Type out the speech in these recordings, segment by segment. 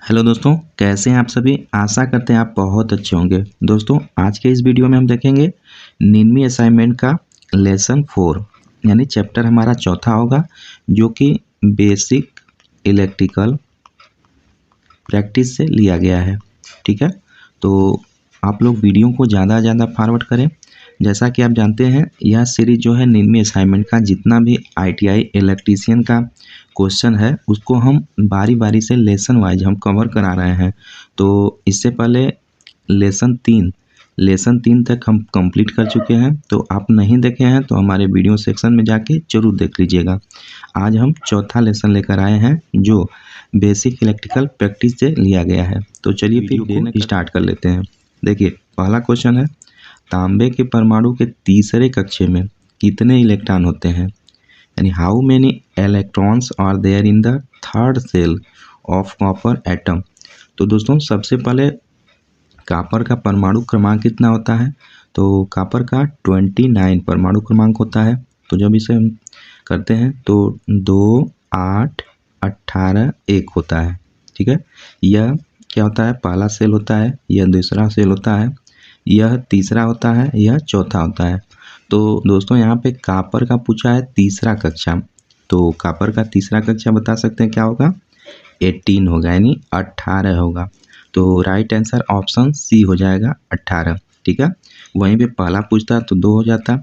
Hello दोस्तों, कैसे हैं आप सभी। आशा करते हैं आप बहुत अच्छे होंगे। दोस्तों, आज के इस वीडियो में हम देखेंगे 9वीं असाइनमेंट का लेसन 4 यानी चैप्टर हमारा चौथा होगा, जो कि बेसिक इलेक्ट्रिकल प्रैक्टिस से लिया गया है। ठीक है, तो आप लोग वीडियो को ज़्यादा ज़्यादा फॉरवर्ड करें। जैसा कि आप जानते हैं, यह सीरीज जो है 9वीं असाइनमेंट का जितना भी ITI इलेक्ट्रीशियन का क्वेश्चन है, उसको हम बारी बारी से लेसन वाइज हम कवर करा रहे हैं। तो इससे पहले लेसन 3 तक हम कंप्लीट कर चुके हैं। तो आप नहीं देखे हैं तो हमारे वीडियो सेक्शन में जाके जरूर देख लीजिएगा। आज हम चौथा लेसन लेकर आए हैं, जो बेसिक इलेक्ट्रिकल प्रैक्टिस से लिया गया है। तो चलिए फिर स्टार्ट कर लेते हैं। देखिए, पहला क्वेश्चन है, तांबे के परमाणु के तीसरे कक्षे में कितने इलेक्ट्रॉन होते हैं, यानी how many electrons are there in the third shell of copper atom. तो दोस्तों, सबसे पहले कॉपर का परमाणु क्रमांक कितना होता है, तो कॉपर का 29 परमाणु क्रमांक होता है। तो जब इसे हम करते हैं तो 2, 8, 18, 1 होता है। ठीक है, यह क्या होता है, पहला सेल होता है, यह दूसरा सेल होता है, यह तीसरा होता है, यह चौथा होता है। तो दोस्तों, यहाँ पे कॉपर का पूछा है तीसरा कक्षा, तो कॉपर का तीसरा कक्षा बता सकते हैं क्या होगा, 18 होगा, यानी 18 होगा। तो राइट आंसर ऑप्शन सी हो जाएगा, 18। ठीक है, वहीं पे पहला पूछता तो 2 हो जाता,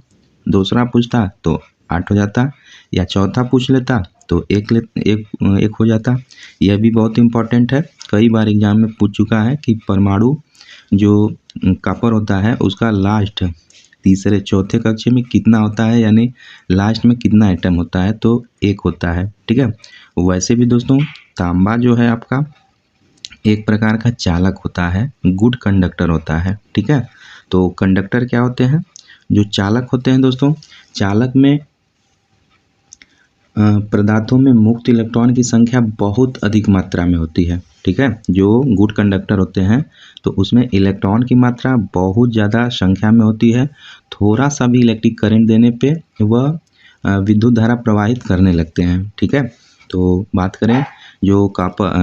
दूसरा पूछता तो 8 हो जाता, या चौथा पूछ लेता तो एक हो जाता। यह भी बहुत इंपॉर्टेंट है, कई बार एग्जाम में पूछ चुका है कि परमाणु जो कॉपर होता है उसका लास्ट तीसरे चौथे कक्षे में कितना होता है, यानी लास्ट में कितना एटम होता है, तो 1 होता है। ठीक है, वैसे भी दोस्तों, तांबा जो है आपका एक प्रकार का चालक होता है, गुड कंडक्टर होता है। ठीक है, तो कंडक्टर क्या होते हैं, जो चालक होते हैं दोस्तों, चालक में पदार्थों में मुक्त इलेक्ट्रॉन की संख्या बहुत अधिक मात्रा में होती है। ठीक है, जो गुड कंडक्टर होते हैं तो उसमें इलेक्ट्रॉन की मात्रा बहुत ज़्यादा संख्या में होती है। थोड़ा सा भी इलेक्ट्रिक करंट देने पे वह विद्युत धारा प्रवाहित करने लगते हैं। ठीक है, तो बात करें जो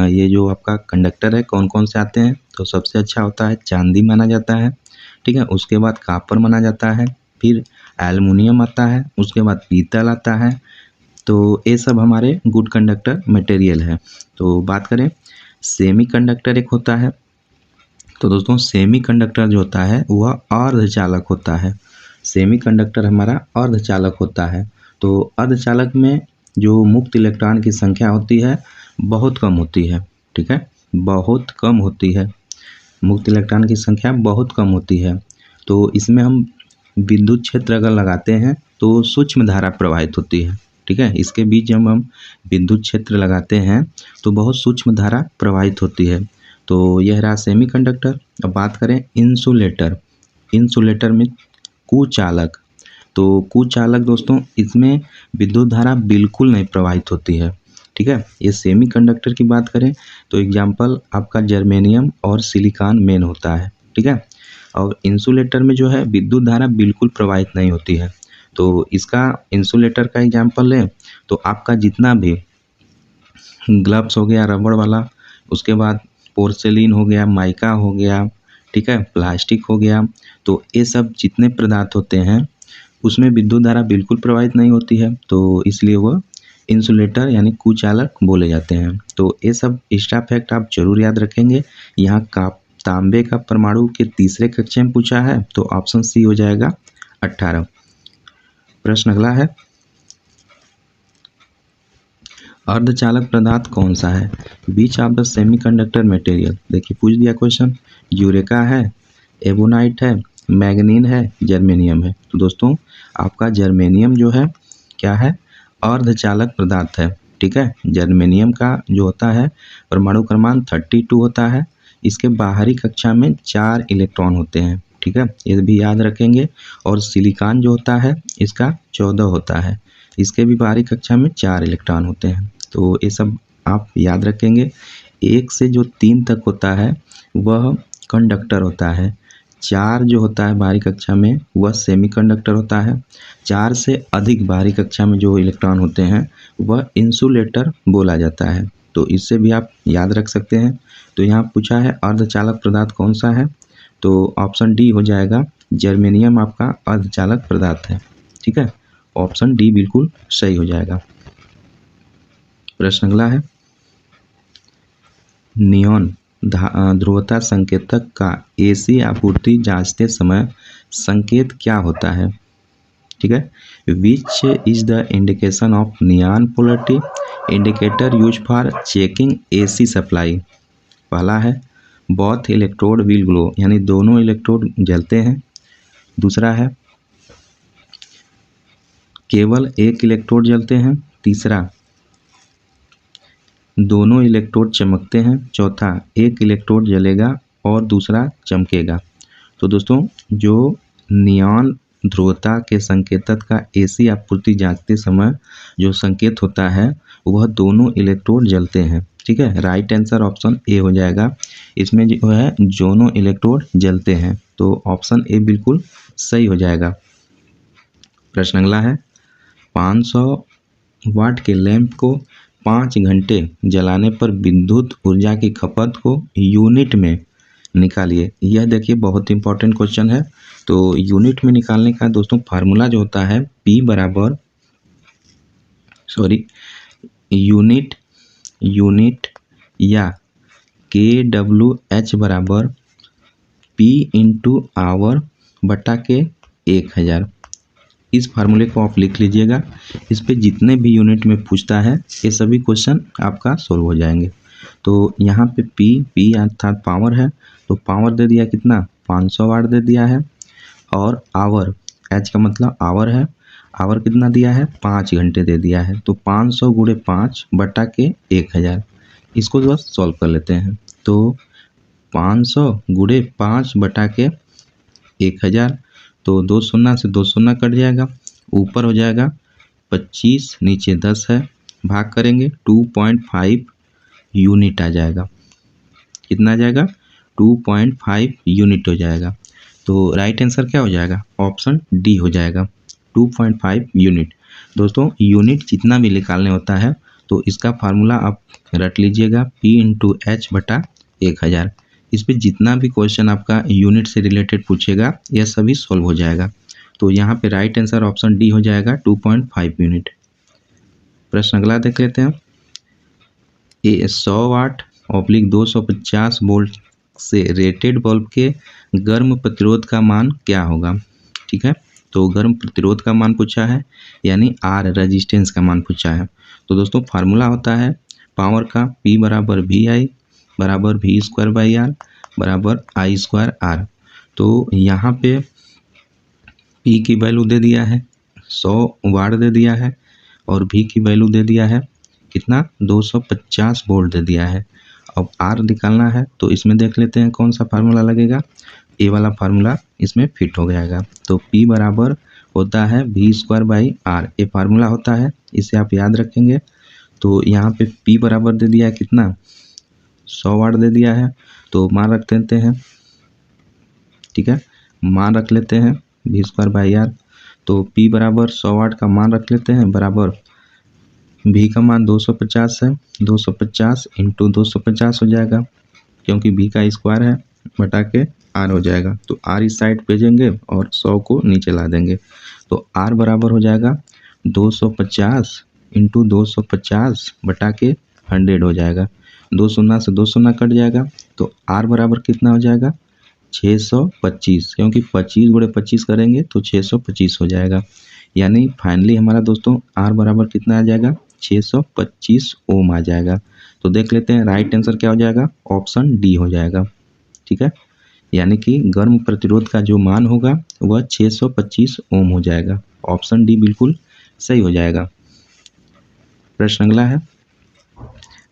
ये जो आपका कंडक्टर है कौन कौन से आते हैं, तो सबसे अच्छा होता है चांदी माना जाता है। ठीक है, उसके बाद कॉपर माना जाता है, फिर एल्युमिनियम आता है, उसके बाद पीतल आता है। तो ये सब हमारे गुड कंडक्टर मटेरियल है। तो बात करें सेमी कंडक्टर एक होता है, तो दोस्तों सेमी कंडक्टर जो होता है वह अर्धचालक होता है। सेमी कंडक्टर हमारा अर्धचालक होता है। तो अर्धचालक में जो मुक्त इलेक्ट्रॉन की संख्या होती है बहुत कम होती है। ठीक है, बहुत कम होती है, मुक्त इलेक्ट्रॉन की संख्या बहुत कम होती है। तो इसमें हम विद्युत क्षेत्र अगर लगाते हैं तो सूक्ष्म धारा प्रवाहित होती है। ठीक है, इसके बीच जब हम विद्युत क्षेत्र लगाते हैं तो बहुत सूक्ष्म धारा प्रवाहित होती है। तो यह रहा सेमी कंडक्टर। अब बात करें इंसुलेटर में कुचालक। तो कुचालक दोस्तों, इसमें विद्युत धारा बिल्कुल नहीं प्रवाहित होती है। ठीक है, ये सेमी कंडक्टर की बात करें तो एग्जाम्पल आपका जर्मेनियम और सिलिकॉन मेन होता है। ठीक है, और इंसुलेटर में जो है विद्युत धारा बिल्कुल प्रवाहित नहीं होती है। तो इसका इंसुलेटर का एग्जाम्पल लें तो आपका जितना भी ग्लव्स हो गया रबड़ वाला, उसके बाद पोर्सेलिन हो गया, माइका हो गया, ठीक है, प्लास्टिक हो गया, तो ये सब जितने पदार्थ होते हैं उसमें विद्युत धारा बिल्कुल प्रवाहित नहीं होती है। तो इसलिए वह इंसुलेटर यानी कुचालक बोले जाते हैं। तो ये सब एक्स्ट्रा फैक्ट आप जरूर याद रखेंगे। यहाँ का तांबे का परमाणु के तीसरे कक्षा में पूछा है, तो ऑप्शन सी हो जाएगा 18। प्रश्न अगला है, अर्धचालक पदार्थ कौन सा है, बीच ऑफ द सेमीकंडक्टर मटेरियल। देखिए, पूछ दिया क्वेश्चन, यूरेका है, एबोनाइट है, मैग्नीन है, जर्मेनियम है। तो दोस्तों, आपका जर्मेनियम जो है क्या है, अर्धचालक पदार्थ है। ठीक है, जर्मेनियम का जो होता है परमाणु क्रमांक 32 होता है। इसके बाहरी कक्षा में 4 इलेक्ट्रॉन होते हैं। ठीक है, ये भी याद रखेंगे। और सिलिकॉन जो होता है इसका 14 होता है। इसके भी बाहरी कक्षा में 4 इलेक्ट्रॉन होते हैं। तो ये सब आप याद रखेंगे। 1 से जो 3 तक होता है वह कंडक्टर होता है। 4 जो होता है बाहरी कक्षा में वह सेमीकंडक्टर होता है। 4 से अधिक बाहरी कक्षा में जो इलेक्ट्रॉन होते हैं वह इंसुलेटर बोला जाता है। तो इससे भी आप याद रख सकते हैं। तो यहाँ पूछा है अर्धचालक पदार्थ कौन सा है, तो ऑप्शन डी हो जाएगा, जर्मेनियम आपका अर्धचालक पदार्थ है। ठीक है, ऑप्शन डी बिल्कुल सही हो जाएगा। प्रश्न अगला है, नियॉन ध्रुवता संकेतक का एसी आपूर्ति जांचते समय संकेत क्या होता है। ठीक है, which is the indication of neon polarity indicator use for checking AC supply. पहला है बोथ इलेक्ट्रोड विल ग्लो, यानी दोनों इलेक्ट्रोड जलते हैं। दूसरा है केवल एक इलेक्ट्रोड जलते हैं। तीसरा दोनों इलेक्ट्रोड चमकते हैं। चौथा एक इलेक्ट्रोड जलेगा और दूसरा चमकेगा। तो दोस्तों जो नियॉन ध्रुवता के संकेतक का एसी आपूर्ति जांचते समय जो संकेत होता है वह दोनों इलेक्ट्रोड जलते हैं। ठीक है, राइट आंसर ऑप्शन ए हो जाएगा। इसमें जो है दोनों इलेक्ट्रोड जलते हैं, तो ऑप्शन ए बिल्कुल सही हो जाएगा। प्रश्न अगला है, 500 वाट के लैंप को 5 घंटे जलाने पर विद्युत ऊर्जा की खपत को यूनिट में निकालिए। यह देखिए बहुत इंपॉर्टेंट क्वेश्चन है। तो यूनिट में निकालने का दोस्तों फार्मूला जो होता है यूनिट या KWH बराबर P इंटू आवर बटा के 1000। इस फार्मूले को आप लिख लीजिएगा। इस पे जितने भी यूनिट में पूछता है ये सभी क्वेश्चन आपका सोल्व हो जाएंगे। तो यहाँ पे P अर्थात पावर है, तो पावर दे दिया कितना 500 वाट दे दिया है, और आवर H का मतलब आवर है, आवर कितना दिया है 5 घंटे दे दिया है। तो 500 गुणे 5 बटा के 1000, इसको बस सॉल्व कर लेते हैं। तो 500 गुणे 5 बटा के 1000, तो 2 शून्य से 2 शून्य कट जाएगा, ऊपर हो जाएगा 25, नीचे 10 है, भाग करेंगे 2.5 यूनिट आ जाएगा। कितना आ जाएगा 2.5 यूनिट हो जाएगा। तो राइट आंसर क्या हो जाएगा, ऑप्शन डी हो जाएगा 2.5 यूनिट। दोस्तों यूनिट जितना भी निकालने होता है तो इसका फार्मूला आप रट लीजिएगा P इंटू H बटा 1000। इस पर जितना भी क्वेश्चन आपका यूनिट से रिलेटेड पूछेगा यह सभी सॉल्व हो जाएगा। तो यहाँ पे राइट आंसर ऑप्शन डी हो जाएगा 2.5 यूनिट। प्रश्न अगला देख लेते हैं, 100 वाट ऑब्लिक 250 वोल्ट से रेटेड बल्ब के गर्म प्रतिरोध का मान क्या होगा। ठीक है, तो गर्म प्रतिरोध का मान पूछा है, यानी R रेजिस्टेंस का मान पूछा है। तो दोस्तों फार्मूला होता है पावर का P बराबर VI बराबर V²/R बराबर I²R। तो यहाँ पे P की वैल्यू दे दिया है 100 वाट दे दिया है, और V की वैल्यू दे दिया है कितना 250 वोल्ट दे दिया है। अब R निकालना है, तो इसमें देख लेते हैं कौन सा फार्मूला लगेगा। ए वाला फार्मूला इसमें फिट हो जाएगा। तो P बराबर होता है V²/R, ये फार्मूला होता है, इसे आप याद रखेंगे। तो यहाँ पे P बराबर दे दिया है कितना 100 वाट दे दिया है, तो मान रख लेते हैं। ठीक है, मान रख लेते हैं V²/R। तो P बराबर 100 वाट का मान रख लेते हैं, बराबर V का मान 250 है, 250 इंटू 250 हो जाएगा, क्योंकि V का स्क्वायर है, बटा के R हो जाएगा। तो R इस साइड भेजेंगे और 100 को नीचे ला देंगे। तो R बराबर हो जाएगा 250 इंटू 250 बटा के 100 हो जाएगा। 2 शून्य से 2 शून्य कट जाएगा, तो R बराबर कितना हो जाएगा 625, क्योंकि 25 गुणे 25 करेंगे तो 625 हो जाएगा। यानी फाइनली हमारा दोस्तों R बराबर कितना आ जाएगा 625 ओम आ जाएगा। तो देख लेते हैं राइट आंसर क्या हो जाएगा, ऑप्शन डी हो जाएगा। ठीक है, यानी कि गर्म प्रतिरोध का जो मान होगा वह 625 ओम हो जाएगा। ऑप्शन डी बिल्कुल सही हो जाएगा। प्रश्न अगला है,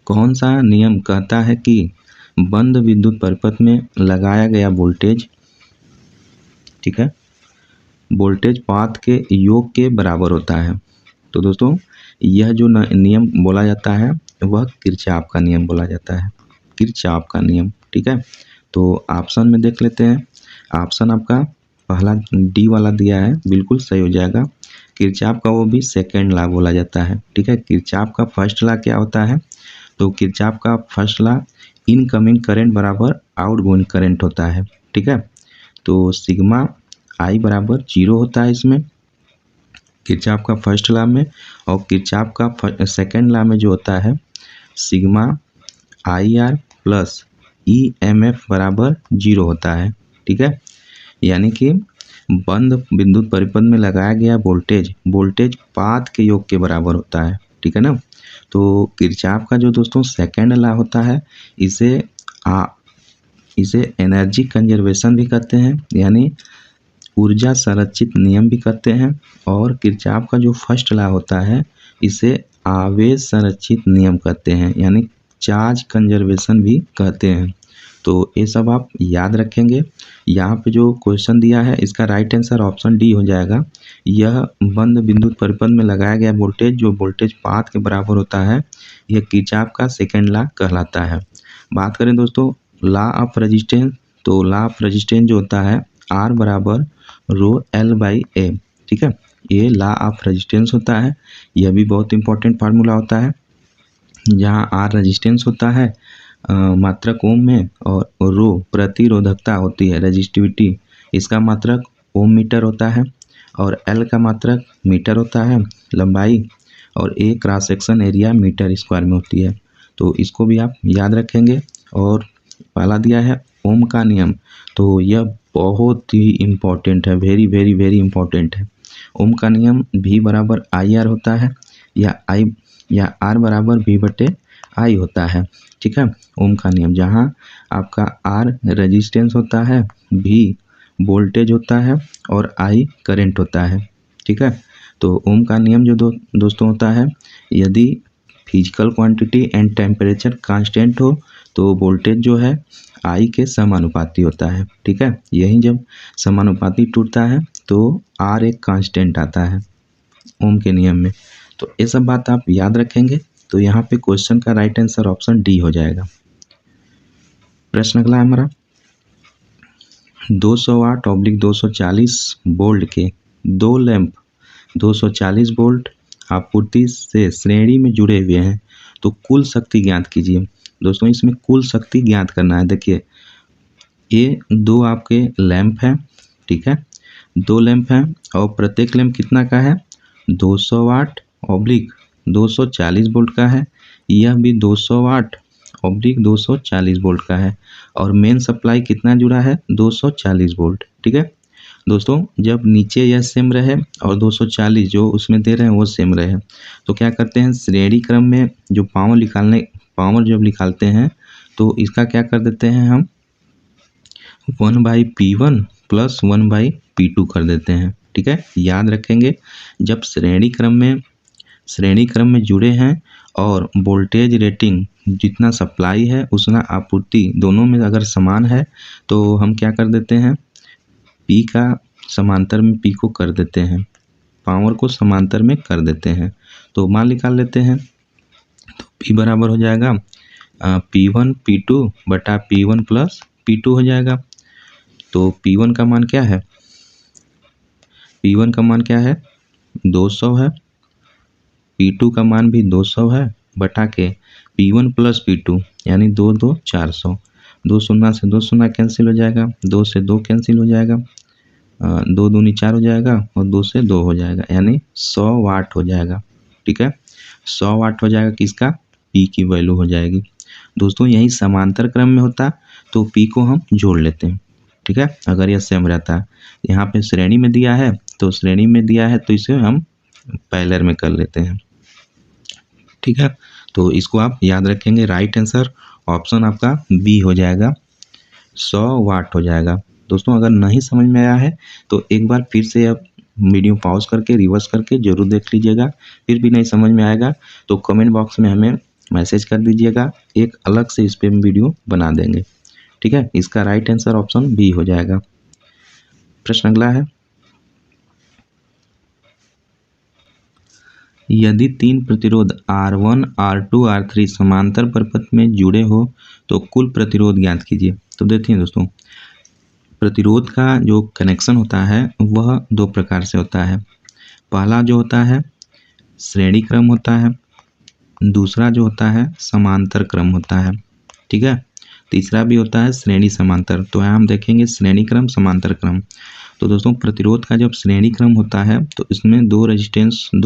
कौन सा नियम कहता है कि बंद विद्युत परिपथ में लगाया गया वोल्टेज, ठीक है, वोल्टेज पाथ के योग के बराबर होता है। तो दोस्तों यह जो नियम बोला जाता है वह किरचॉफ का नियम बोला जाता है, किरचॉफ का नियम। ठीक है, तो ऑप्शन में देख लेते हैं। ऑप्शन आपका पहला डी वाला दिया है, बिल्कुल सही हो जाएगा। किरचॉफ का वो भी सेकेंड लॉ बोला जाता है। ठीक है, किरचॉफ का फर्स्ट लॉ क्या होता है, तो किरचॉफ का फर्स्ट लॉ इनकमिंग करंट बराबर आउटगोइंग करंट होता है, ठीक है। तो सिग्मा आई बराबर 0 होता है इसमें किरचॉफ का फर्स्ट लॉ में, और किरचॉफ का सेकेंड लॉ में जो होता है sigma I R plus E M F बराबर 0 होता है, ठीक है। यानी कि बंद विद्युत परिपथ में लगाया गया वोल्टेज पाथ के योग के बराबर होता है, ठीक है ना। तो किरचॉफ का जो दोस्तों सेकेंड लॉ होता है इसे एनर्जी कंजर्वेशन भी कहते हैं, यानी ऊर्जा संरक्षित नियम भी कहते हैं। और किरचॉफ का जो फर्स्ट लॉ होता है इसे आवेश संरक्षित नियम कहते हैं, यानी चार्ज कंजर्वेशन भी कहते हैं। तो ये सब आप याद रखेंगे। यहाँ पे जो क्वेश्चन दिया है इसका राइट आंसर ऑप्शन डी हो जाएगा। यह बंद विद्युत परिपथ में लगाया गया वोल्टेज जो वोल्टेज पाथ के बराबर होता है, यह किरचॉफ का सेकेंड लॉ कहलाता है। बात करें दोस्तों लॉ ऑफ रेजिस्टेंस, तो लॉ ऑफ रेजिस्टेंस जो होता है आर बराबर रो एल बाई ए, ठीक है। ये लॉ ऑफ रेजिस्टेंस होता है, यह भी बहुत इंपॉर्टेंट फार्मूला होता है। जहाँ आर रेजिस्टेंस होता है मात्रक ओम में, और रो प्रतिरोधकता होती है रेजिस्टिविटी, इसका मात्रक ओम मीटर होता है, और एल का मात्रक मीटर होता है लंबाई, और A cross section area metre square में होती है। तो इसको भी आप याद रखेंगे। और पहला दिया है ओम का नियम, तो यह बहुत ही इम्पोर्टेंट है, वेरी वेरी वेरी इम्पोर्टेंट है। ओम का नियम V बराबर आई आर होता है, या आर बराबर V बटे आई होता है, ठीक है। ओम का नियम जहाँ आपका आर रेजिस्टेंस होता है, V वोल्टेज होता है, और आई करंट होता है, ठीक है। तो ओम का नियम जो दोस्तों होता है, यदि physical quantity and temperature constant हो तो वोल्टेज जो है आई के समानुपाती होता है, ठीक है। यही जब समानुपाती टूटता है तो आर एक कांस्टेंट आता है ओम के नियम में। तो ये सब बात आप याद रखेंगे। तो यहाँ पे क्वेश्चन का राइट आंसर ऑप्शन डी हो जाएगा। प्रश्न अगला है हमारा 200 वाट ऑब्लिक 240 वोल्ट के दो लैंप 240 वोल्ट आपूर्ति से श्रेणी में जुड़े हुए हैं, तो कुल शक्ति ज्ञात कीजिए। दोस्तों इसमें कुल शक्ति ज्ञात करना है। देखिए ये दो आपके लैंप हैं, ठीक है, दो लैंप हैं, और प्रत्येक लैंप कितना का है 200 वाट ऑब्लिक 240 वोल्ट का है। यह भी 200 वाट ऑब्लिक 240 वोल्ट का है, और मेन सप्लाई कितना जुड़ा है 240 वोल्ट, ठीक है। दोस्तों जब नीचे यह सेम रहे और 240 जो उसमें दे रहे हैं वो सेम रहे, तो क्या करते हैं श्रेणी क्रम में जो पावर जब निकालते हैं तो इसका क्या कर देते हैं हम 1/P1 प्लस 1/P2 कर देते हैं, ठीक है। याद रखेंगे जब श्रेणी क्रम में जुड़े हैं और वोल्टेज रेटिंग जितना सप्लाई है उतना आपूर्ति दोनों में अगर समान है तो हम क्या कर देते हैं P का समांतर में P को कर देते हैं, पावर को समांतर में कर देते हैं। तो मान निकाल लेते हैं, तो P बराबर हो जाएगा P1 P2 बटा P1 प्लस P2 हो जाएगा। तो P1 का मान क्या है, P1 का मान क्या है 200 है, P2 का मान भी 200 है, बटा के P1 प्लस P2 यानी 2 2 400, 2 शून्य से 2 शून्य कैंसिल हो जाएगा, 2 से 2 कैंसिल हो जाएगा, 2 दूनी 4 हो जाएगा, और 2 से 2 हो जाएगा, यानी 100 वाट हो जाएगा, ठीक है। 100 वाट हो जाएगा, किसका P की वैल्यू हो जाएगी। दोस्तों यही समांतर क्रम में होता तो P को हम जोड़ लेते हैं, ठीक है। अगर यह सेम रहता है, यहाँ पे श्रेणी में दिया है तो इसे हम पैरेलल में कर लेते हैं, ठीक है। तो इसको आप याद रखेंगे, राइट आंसर ऑप्शन आपका बी हो जाएगा, 100 वाट हो जाएगा। दोस्तों अगर नहीं समझ में आया है तो एक बार फिर से आप वीडियो पॉज करके रिवर्स करके जरूर देख लीजिएगा। फिर भी नहीं समझ में आएगा तो कमेंट बॉक्स में हमें मैसेज कर दीजिएगा, एक अलग से इस पर वीडियो बना देंगे, ठीक है। इसका राइट आंसर ऑप्शन बी हो जाएगा। प्रश्न अगला है, यदि 3 प्रतिरोध R1 R2 R3 समांतर परिपथ में जुड़े हो तो कुल प्रतिरोध ज्ञात कीजिए। तो देखिए दोस्तों प्रतिरोध का जो कनेक्शन होता है वह दो प्रकार से होता है। पहला जो होता है श्रेणी क्रम होता है, दूसरा जो होता है समांतर क्रम होता है, ठीक है। तीसरा भी होता है श्रेणी समांतर। तो यहाँ हम देखेंगे श्रेणी क्रम, समांतर क्रम। तो दोस्तों प्रतिरोध का जब श्रेणी क्रम होता है तो इसमें दो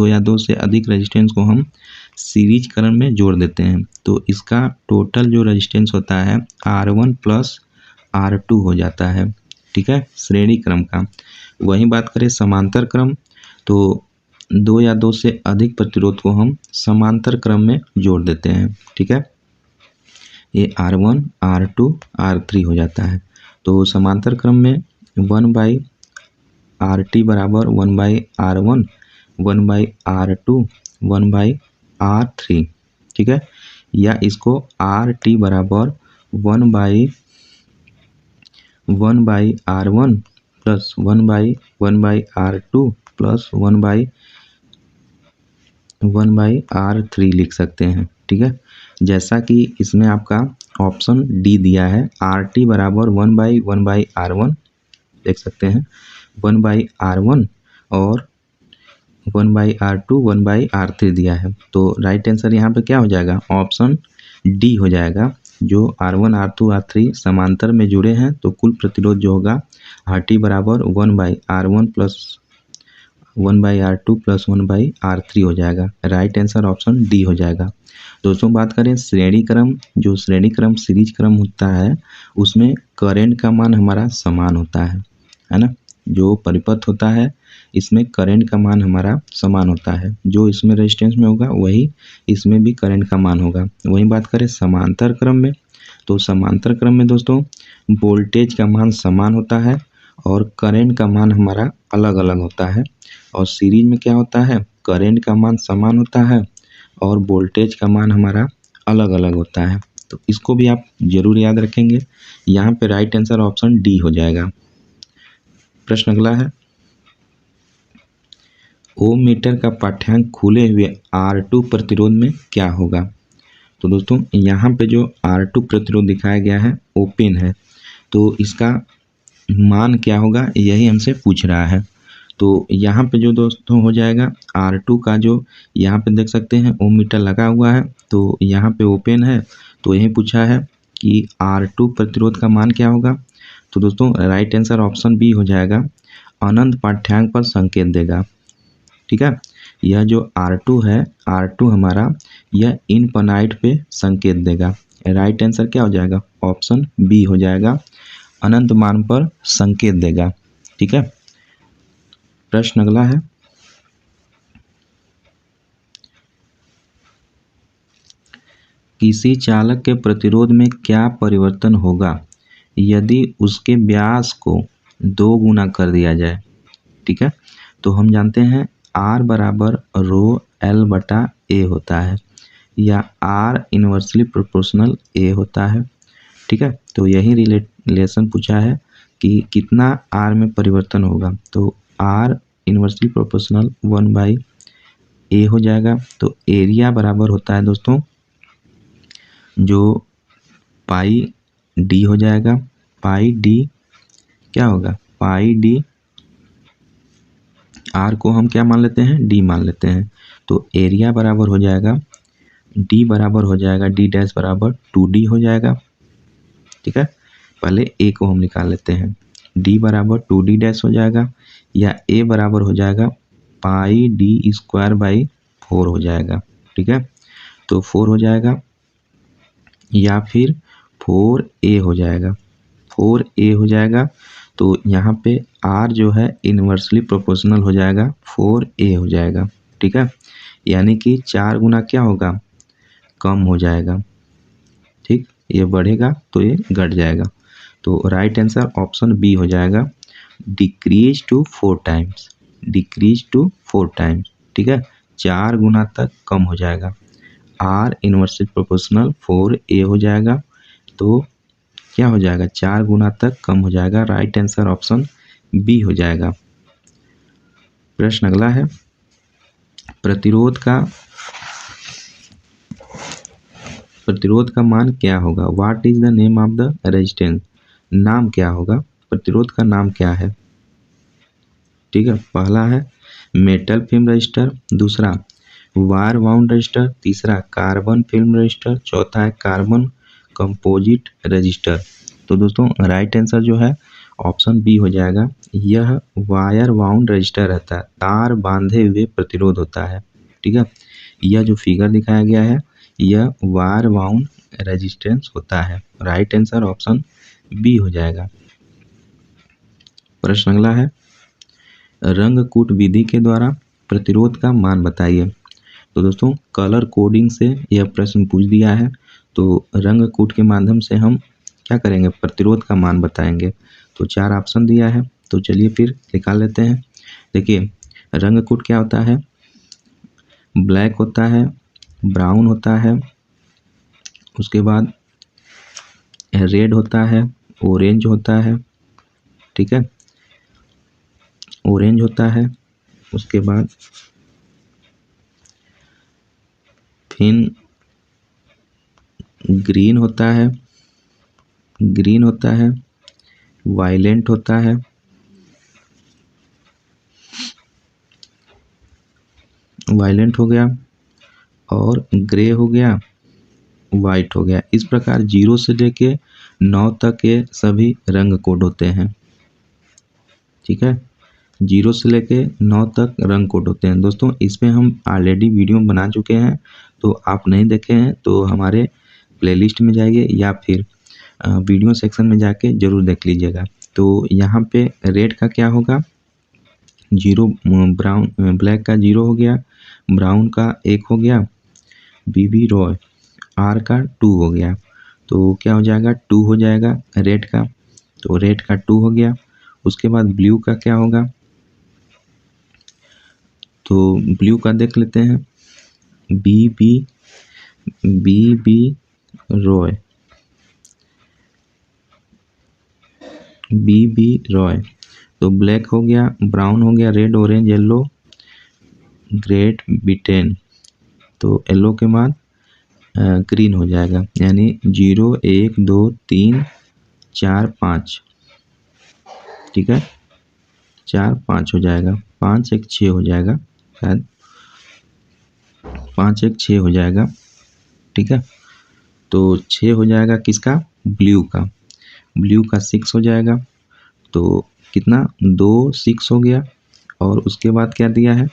या दो से अधिक रेजिस्टेंस को हम सीरीज क्रम में जोड़ देते हैं। तो इसका टोटल जो रेजिस्टेंस होता है R1 प्लस R2 हो जाता है, ठीक है, श्रेणी क्रम का। वहीं बात करें समांतर क्रम, तो दो या दो से अधिक प्रतिरोध को हम समांतर क्रम में जोड़ देते हैं, ठीक है। ये R1, R2, R3 हो जाता है। तो समांतर क्रम में 1/RT बराबर 1/R1, 1/R2, 1/R3, ठीक है। या इसको RT बराबर 1/R1 plus 1/R2 plus 1/R3 लिख सकते हैं, ठीक है। जैसा कि इसमें आपका ऑप्शन डी दिया है, RT बराबर 1/1/R1 देख सकते हैं, 1/R1 और 1/R2, 1/R3 दिया है। तो राइट आंसर यहाँ पे क्या हो जाएगा, ऑप्शन डी हो जाएगा। जो R1, R2, R3 समांतर में जुड़े हैं तो कुल प्रतिरोध जो होगा RT बराबर 1/R1 plus 1/R2 plus 1/R3 हो जाएगा। राइट आंसर ऑप्शन डी हो जाएगा। दोस्तों बात करें श्रेणी क्रम, जो श्रेणी क्रम सीरीज क्रम होता है उसमें करंट का मान हमारा समान होता है ना। जो परिपथ होता है इसमें करंट का मान हमारा समान होता है, जो इसमें रेजिस्टेंस में होगा वही इसमें भी करंट का मान होगा। वहीं बात करें समांतर क्रम में, तो समांतर क्रम में दोस्तों वोल्टेज का मान समान होता है और करंट का मान हमारा अलग अलग होता है। और सीरीज में क्या होता है, करंट का मान समान होता है और वोल्टेज का मान हमारा अलग अलग होता है। तो इसको भी आप जरूर याद रखेंगे। यहाँ पे राइट आंसर ऑप्शन डी हो जाएगा। प्रश्न अगला है, ओम मीटर का पाठ्यांक खुले हुए R2 प्रतिरोध में क्या होगा। तो दोस्तों यहाँ पे जो R2 प्रतिरोध दिखाया गया है ओपन है, तो इसका मान क्या होगा यही हमसे पूछ रहा है। तो यहाँ पे जो दोस्तों हो जाएगा R2 का जो यहाँ पे देख सकते हैं ओम मीटर लगा हुआ है, तो यहाँ पे ओपन है, तो यही पूछा है कि R2 प्रतिरोध का मान क्या होगा। तो दोस्तों राइट आंसर ऑप्शन बी हो जाएगा, अनंत पाठ्यांक पर संकेत देगा, ठीक है। यह जो R2 है, R2 हमारा यह इनफिनिट पे संकेत देगा। राइट आंसर क्या हो जाएगा, ऑप्शन बी हो जाएगा, अनंत मान पर संकेत देगा, ठीक है। प्रश्न अगला है, किसी चालक के प्रतिरोध में क्या परिवर्तन होगा यदि उसके व्यास को 2 गुना कर दिया जाए, ठीक है। तो हम जानते हैं R बराबर रो L बटा A होता है या R इन्वर्सली प्रोपोर्शनल A होता है, ठीक है। तो यही रिलेशन पूछा है कि कितना R में परिवर्तन होगा। तो R इन्वर्सली प्रोपोर्शनल 1/A हो जाएगा। तो एरिया बराबर होता है दोस्तों जो पाई डी हो जाएगा। पाई डी क्या होगा, पाई डी R को हम क्या मान लेते हैं, डी मान लेते हैं। तो एरिया बराबर हो जाएगा डी बराबर हो जाएगा डी डैश बराबर 2D हो जाएगा, ठीक है। पहले ए को हम निकाल लेते हैं, डी बराबर 2D डैश हो जाएगा या ए बराबर हो जाएगा पाई डी स्क्वायर बाई 4 हो जाएगा, ठीक है। तो 4 हो जाएगा या फिर 4A हो जाएगा, 4A हो जाएगा। तो यहाँ पे R जो है इन्वर्सली प्रोपोर्शनल हो जाएगा, 4A हो जाएगा, ठीक है। यानी कि 4 गुना क्या होगा, कम हो जाएगा, ठीक। ये बढ़ेगा तो ये घट जाएगा। तो राइट आंसर ऑप्शन बी हो जाएगा, decrease to 4 times, decrease to 4 times, ठीक है। 4 गुना तक कम हो जाएगा। R इन्वर्सली प्रोपोर्शनल 4A हो जाएगा, तो क्या हो जाएगा, 4 गुना तक कम हो जाएगा। राइट आंसर ऑप्शन बी हो जाएगा। प्रश्न अगला है, प्रतिरोध का मान क्या होगा। What is the name of the resistance, नाम क्या होगा, प्रतिरोध का नाम क्या है, ठीक है। पहला है मेटल फिल्म रजिस्टर, दूसरा वायर बाउंड रजिस्टर, तीसरा कार्बन फिल्म रजिस्टर, चौथा है कार्बन कंपोजिट रजिस्टर। तो दोस्तों राइट आंसर जो है ऑप्शन बी हो जाएगा। यह वायर बाउंड रजिस्टर रहता है, तार बांधे हुए प्रतिरोध होता है। ठीक है, यह जो फिगर दिखाया गया है यह वायर बाउंड रेजिस्टेंस होता है। राइट आंसर ऑप्शन बी हो जाएगा। प्रश्न अगला है, रंगकूट विधि के द्वारा प्रतिरोध का मान बताइए। तो दोस्तों कलर कोडिंग से यह प्रश्न पूछ दिया है, तो रंगकूट के माध्यम से हम क्या करेंगे, प्रतिरोध का मान बताएंगे। तो 4 ऑप्शन दिया है, तो चलिए फिर निकाल लेते हैं। देखिए रंगकूट क्या होता है, ब्लैक होता है, ब्राउन होता है, उसके बाद रेड होता है, ऑरेंज होता है। ठीक है, ऑरेंज होता है, उसके बाद फिर ग्रीन होता है, वायलेंट होता है, वायलेंट हो गया, और ग्रे हो गया, वाइट हो गया। इस प्रकार 0 से लेके 9 तक के सभी रंग कोड होते हैं। ठीक है, 0 से लेके 9 तक रंग कोड होते हैं। दोस्तों इसमें हम ऑलरेडी वीडियो बना चुके हैं, तो आप नहीं देखे हैं तो हमारे प्लेलिस्ट में जाइए या फिर वीडियो सेक्शन में जाके ज़रूर देख लीजिएगा। तो यहाँ पे रेड का क्या होगा, 0, ब्राउन ब्लैक का 0 हो गया, ब्राउन का 1 हो गया, बीबी रॉय आर का 2 हो गया। तो क्या हो जाएगा, 2 हो जाएगा रेड का, तो रेड का 2 हो गया। उसके बाद ब्लू का क्या होगा, तो ब्लू का देख लेते हैं, बी बी रॉय, तो ब्लैक हो गया, ब्राउन हो गया, red, orange, yellow, great Britain. तो येलो के बाद ग्रीन हो जाएगा, यानी 0 1 2 3 4 5। ठीक है, 4 5 हो जाएगा, 5 1 6 हो जाएगा, शायद 5 1 6 हो जाएगा। ठीक है, तो 6 हो जाएगा किसका, ब्लू का 6 हो जाएगा। तो कितना, 2 6 हो गया। और उसके बाद क्या दिया है,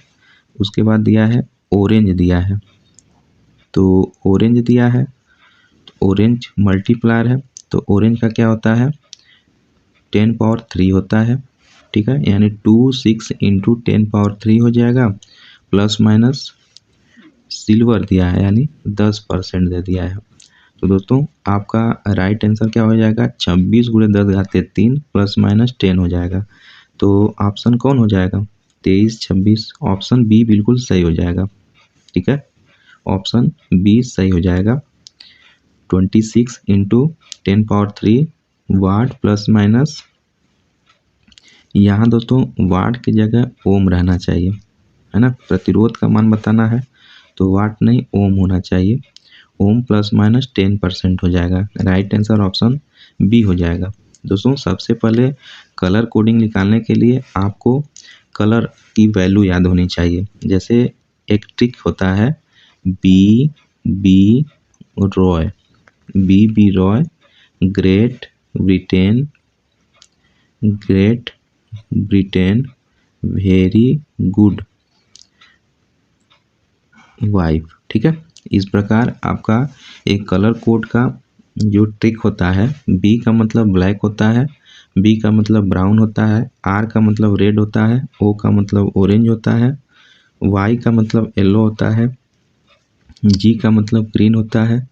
उसके बाद दिया है ऑरेंज दिया है। तो ऑरेंज दिया है, तो ऑरेंज मल्टीप्लायर है, तो ऑरेंज का क्या होता है, 10 पावर 3 होता है। ठीक है, यानी 2 6 इंटू 10 पावर 3 हो जाएगा, प्लस माइनस सिल्वर दिया है यानी 10% दे दिया है। तो दोस्तों आपका राइट आंसर क्या हो जाएगा, 26 × 10⁻³ प्लस माइनस 10 हो जाएगा। तो ऑप्शन कौन हो जाएगा, 23 26, ऑप्शन बी बिल्कुल सही हो जाएगा। ठीक है, ऑप्शन बी सही हो जाएगा। 26 इंटू 10 पावर 3 वाट प्लस माइनस, यहाँ दोस्तों वाट की जगह ओम रहना चाहिए, है ना। प्रतिरोध का मान बताना है तो वाट नहीं ओम होना चाहिए। ओम प्लस माइनस 10% हो जाएगा। राइट आंसर ऑप्शन बी हो जाएगा। दोस्तों सबसे पहले कलर कोडिंग निकालने के लिए आपको कलर की वैल्यू याद होनी चाहिए। जैसे एक ट्रिक होता है B B Roy, great Britain, very good wife. ठीक है, इस प्रकार आपका एक कलर कोड का जो ट्रिक होता है, बी का मतलब ब्लैक होता है, बी का मतलब ब्राउन होता है, आर का मतलब रेड होता है, ओ का मतलब ऑरेंज होता है, वाई का मतलब येलो होता है, जी का मतलब ग्रीन होता है,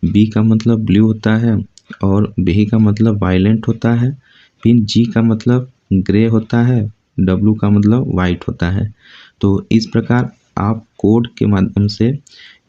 बी का मतलब ब्लू होता है, और बी का मतलब वायलेंट होता है, फिर जी का मतलब ग्रे होता है, डब्लू का मतलब वाइट होता है। तो इस प्रकार आप कोड के माध्यम से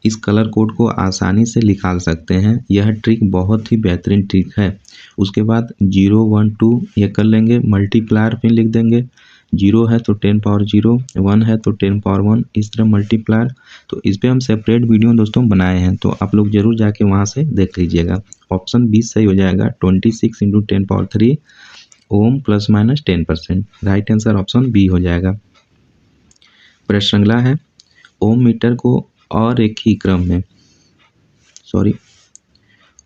इस कलर कोड को आसानी से निकाल सकते हैं। यह ट्रिक बहुत ही बेहतरीन ट्रिक है। उसके बाद 0 1 2 ये कर लेंगे, मल्टीप्लायर फिर लिख देंगे। 0 है तो 10 पावर 0, 1 है तो 10 पावर 1, इस तरह मल्टीप्लायर। तो इस पर हम सेपरेट वीडियो दोस्तों बनाए हैं, तो आप लोग जरूर जाके वहाँ से देख लीजिएगा। ऑप्शन 20 सही हो जाएगा, 26 into 10 power 3 ohm plus minus 10%। Right answer option B हो जाएगा। प्रश्न अगला है, ओम मीटर को और एक ही क्रम में,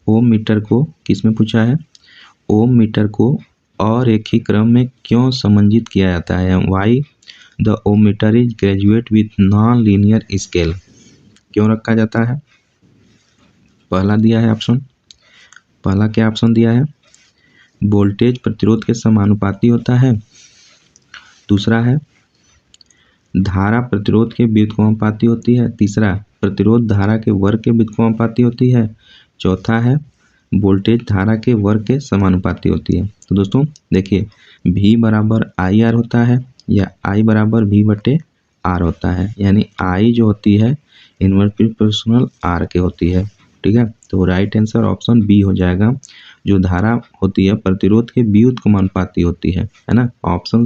ओम मीटर को किसमें पूछा है, ओम मीटर को और एक ही क्रम में क्यों समंजित किया जाता है। Why the ohm meter is graduate with non linear scale, क्यों रखा जाता है। पहला दिया है ऑप्शन, पहला क्या ऑप्शन दिया है, वोल्टेज प्रतिरोध के समानुपाती होता है। दूसरा है धारा प्रतिरोध के व्युत्क्रमानुपाती होती है। तीसरा प्रतिरोध धारा के वर्ग के व्युत्क्रमानुपाती होती है। चौथा है वोल्टेज धारा के वर्ग के समानुपाती होती है। तो दोस्तों देखिए, V बराबर आई आर होता है या I बराबर V बटे R होता है, यानी I जो होती है इनवर्सली प्रोपोर्शनल R के होती है। ठीक है, तो राइट आंसर ऑप्शन बी हो जाएगा। जो धारा होती है प्रतिरोध के व्युत्क्रमानुपाती होती है ना, ऑप्शन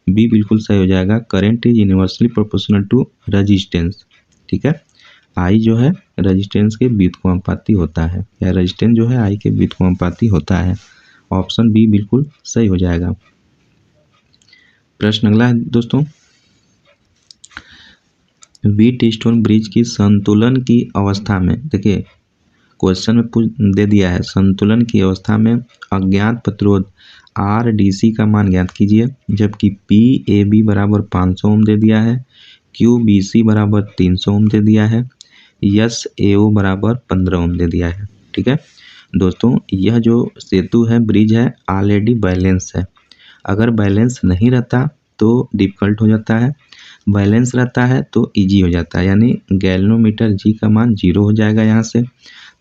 बी बिल्कुल सही हो जाएगा। Current is inversely proportional to resistance. ठीक है, आई जो है रेजिस्टेंस के व्युत्क्रमानुपाती होता है, या रेजिस्टेंस जो है आई के व्युत्क्रमानुपाती होता है। ऑप्शन बी बिल्कुल सही हो जाएगा। प्रश्न अगला है दोस्तों, व्हीटस्टोन ब्रिज की संतुलन की अवस्था में, देखिए क्वेश्चन में दे दिया है संतुलन की अवस्था में अज्ञात प्रतिरोध RDC का मान ज्ञात कीजिए, जबकि PAB बराबर 500 ओम दे दिया है, QBC बराबर 300 ओम दे दिया है, SAO बराबर 15 ओम दे दिया है। ठीक है दोस्तों, यह जो सेतु है, ब्रिज है, ऑलरेडी बैलेंस है। अगर बैलेंस नहीं रहता तो डिफिकल्ट हो जाता है, बैलेंस रहता है तो इजी हो जाता है, यानी गैल्वेनोमीटर G का मान 0 हो जाएगा यहाँ से।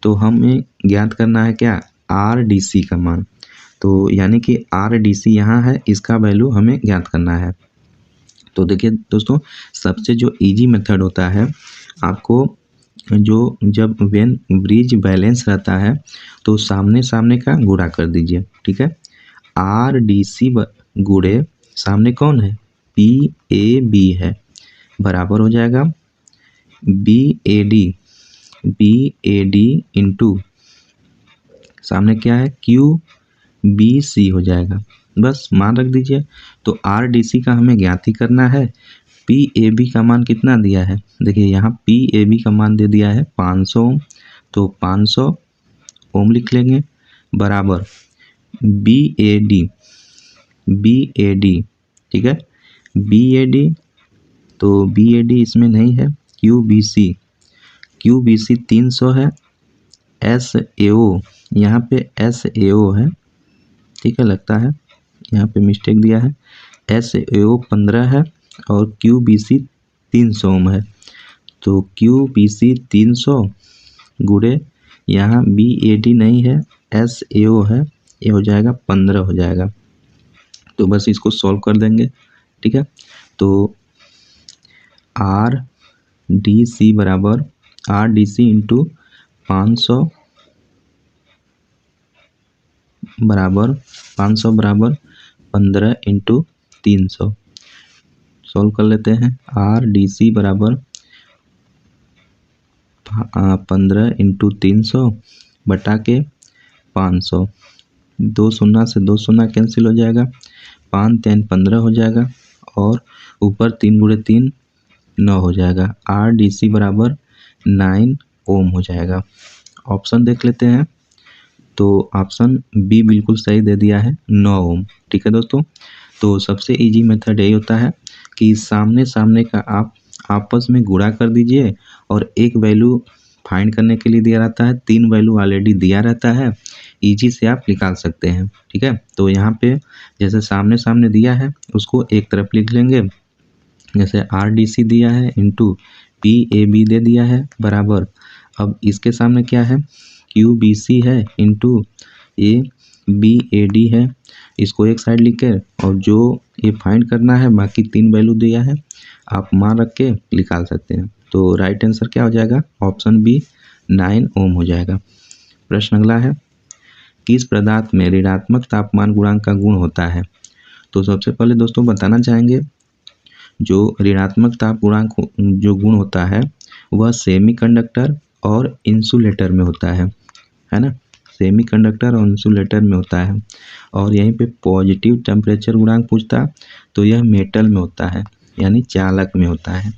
तो हमें ज्ञात करना है क्या, RDC का मान। तो यानी कि RDC यहाँ है, इसका वैल्यू हमें ज्ञात करना है। तो देखिए दोस्तों, सबसे जो इजी मेथड होता है, आपको जो जब वेन ब्रिज बैलेंस रहता है तो सामने सामने का गुणा कर दीजिए। ठीक है, RDC गुणे सामने कौन है, PAB है, बराबर हो जाएगा BAD इंटू सामने क्या है, QBC हो जाएगा। बस मान रख दीजिए। तो RDC का हमें ज्ञात ही करना है। PAB का मान कितना दिया है, देखिए यहाँ PAB का मान दे दिया है 500 ओम, तो 500 ओम लिख लेंगे, बराबर BAD। ठीक है, BAD, तो BAD इसमें नहीं है, QBC 300 है, SAO यहाँ पे SAO है। ठीक है, लगता है यहाँ पे मिस्टेक दिया है, SAO 15 है और QBC 300 ओम है। तो QBC 300 गुणे यहाँ BAD नहीं है, SAO है, ये हो जाएगा 15 हो जाएगा। तो बस इसको सॉल्व कर देंगे। ठीक है, तो RDC बराबर RDC इंटू 500 बराबर 15 इंटू 300। सॉल्व कर लेते हैं। RDC बराबर 15 इंटू 300 बटा के 500, 2 शून्य से 2 शून्य कैंसिल हो जाएगा, 5 3 15 हो जाएगा, और ऊपर 3 गुणे 3 9 हो जाएगा। RDC बराबर 9 ओम हो जाएगा। ऑप्शन देख लेते हैं, तो ऑप्शन बी बिल्कुल सही दे दिया है, 9 ओम। ठीक है दोस्तों, तो सबसे इजी मेथड यही होता है कि सामने सामने का आप आपस में गुणा कर दीजिए, और एक वैल्यू फाइंड करने के लिए दिया रहता है, 3 वैल्यू ऑलरेडी दिया रहता है, इजी से आप निकाल सकते हैं। ठीक है, तो यहाँ पे जैसे सामने सामने दिया है उसको एक तरफ लिख लेंगे, जैसे RDC दिया है इंटू PAB दे दिया है, बराबर अब इसके सामने क्या है, QBC है इंटू BAD है, इसको एक साइड लिख के, और जो ये फाइंड करना है बाकी 3 वैल्यू दिया है आप मान रख के निकाल सकते हैं। तो राइट आंसर क्या हो जाएगा, ऑप्शन बी 9 ओम हो जाएगा। प्रश्न अगला है, किस पदार्थ में ऋणात्मक तापमान गुणांक का गुण होता है। तो सबसे पहले दोस्तों बताना चाहेंगे, जो ऋणात्मक ताप गुणांक जो गुण होता है वह सेमीकंडक्टर और इंसुलेटर में होता है ना, सेमीकंडक्टर और इंसुलेटर में होता है। और यहीं पे पॉजिटिव टेम्परेचर गुणांक पूछता तो यह मेटल में होता है, यानी चालक में होता है।